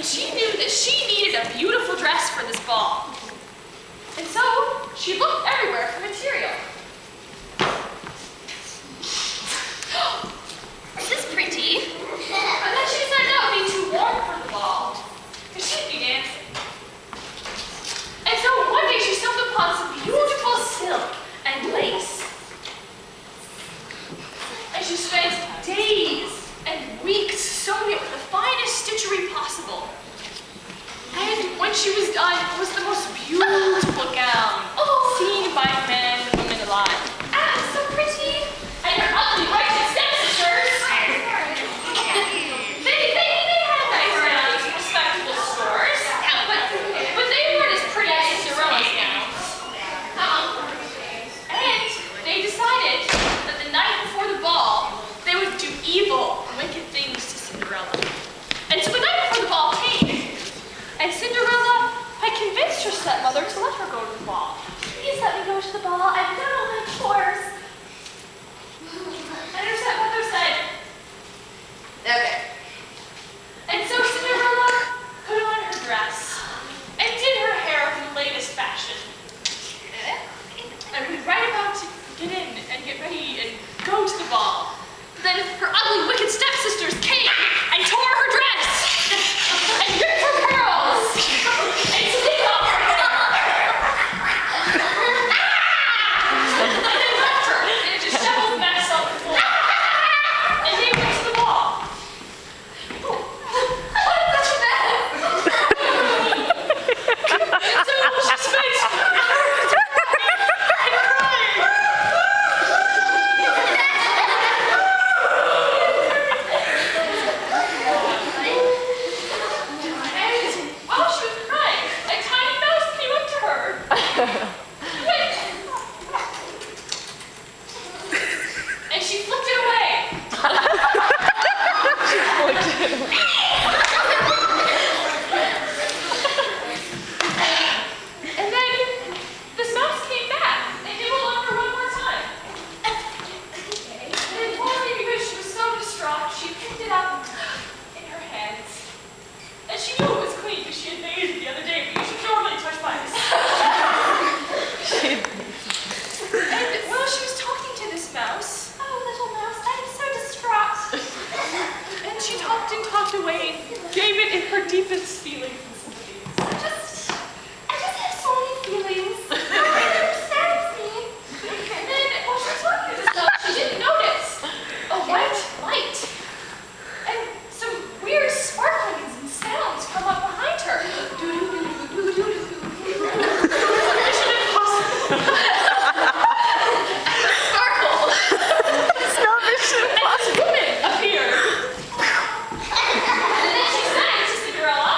and she knew that she needed a beautiful dress for this ball. And so she looked everywhere for material. Is this pretty? And then she said that would be too warm for the ball, because she'd be dancing. And so one day she stumbled upon some beautiful silk and lace. And she spent days and weeks sewing it with the finest stitchery possible. And when she was done, it was the most beautiful gown seen by men and women alive. Ah, so pretty. And her ugly righteous stepsisters, they had nice gowns in respectable stores, but they weren't as pretty as Cinderella's gowns. And they decided that the night before the ball, they would do evil, wicked things to Cinderella. And so the night before the ball came, and Cinderella had convinced her stepmother to let her go to the ball. Please let me go to the ball. I've done all my chores. And her stepmother said, okay. And so Cinderella put on her dress and did her hair in the latest fashion. And was right about to get in and get ready and go to the ball. Then her ugly, wicked stepsisters came and tore her dress and ripped her curls and snipped off her hair. And they left her in a disheveled mess on the floor. And they went to the ball. What is such a mess? And so she spent hours crying and crying. And while she was crying, a tiny mouse came up to her. And she flicked it away. And then this mouse came back and nibbled on her one more time. And then finally, because she was so distraught, she picked it up in her hands. And she knew it was clean because she had made it the other day, but you should normally touch mice. And while she was talking to this mouse, Oh, little mouse, I'm so distraught. and she talked and talked away and gave it in her deepest feelings and sympathies. I just have so many feelings. Nobody understands me. And then while she was talking to this mouse, she didn't notice a white light and some weird sparklings and sounds come up behind her. Mission Impossible. Sparkle. It's not Mission And this woman appeared. And then she said to Cinderella,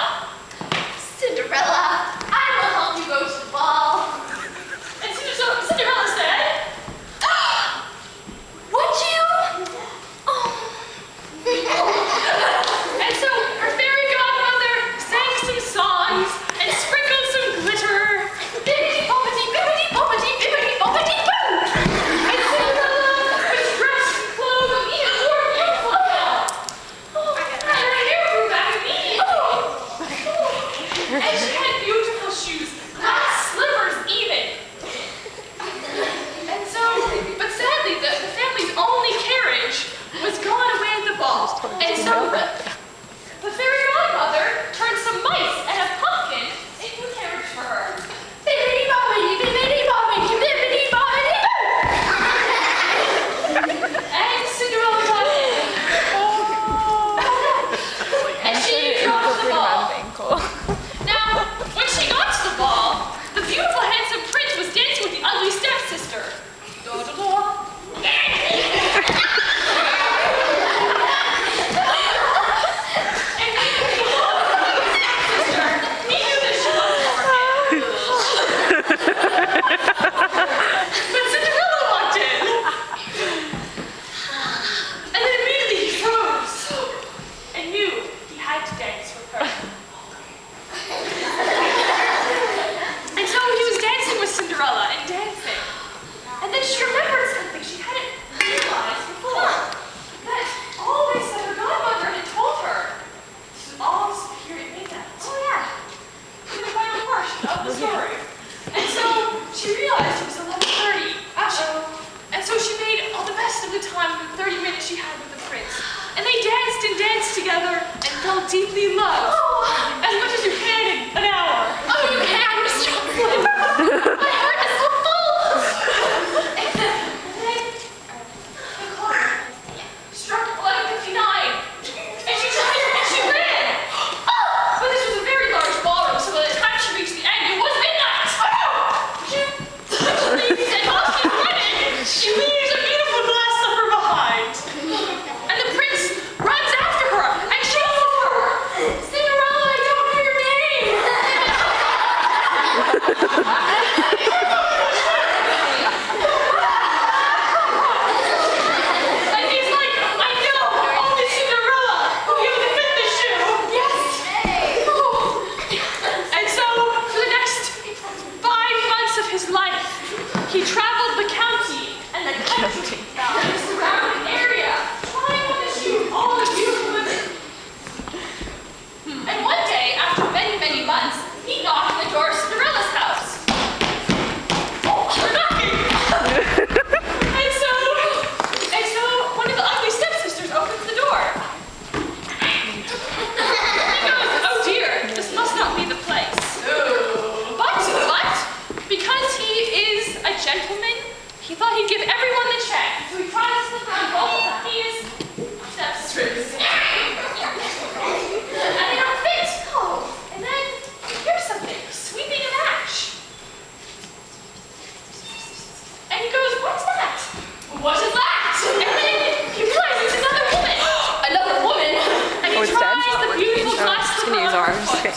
fell deeply in love. As much as you can in an hour. Oh, you can, Miss Joplin. My heart is so full. And then the clock struck 11:59, and she ran. But this was a very large ballroom, so by the time she reached the end, it was midnight. She leaves, and while she's running, she leaves a beautiful glass slipper behind. And the prince runs after her and chases her. Cinderella, I don't know your name. And he's like, I know, only Cinderella will be able to fit the shoe. Yes. And so, for the next 5 months of his life, he traveled the county and the country and the surrounding area, trying on the shoe all the beautiful women. And one day, after many, many months, he knocked on the door of Cinderella's house. We're knocking! and so, one of the ugly stepsisters opens the door. He goes, oh dear, this must not be the place. But, because he is a gentleman, he thought he'd give everyone the chance. So he tries to slip on both of his stepsisters. And they don't fit. And then, here's something, sweeping a match. And he goes, what's that? What is that? And then he realizes it's another woman. Another woman. And he Oh, it's dead? tries the beautiful glass It's slipper gonna use on her ours. foot. Okay.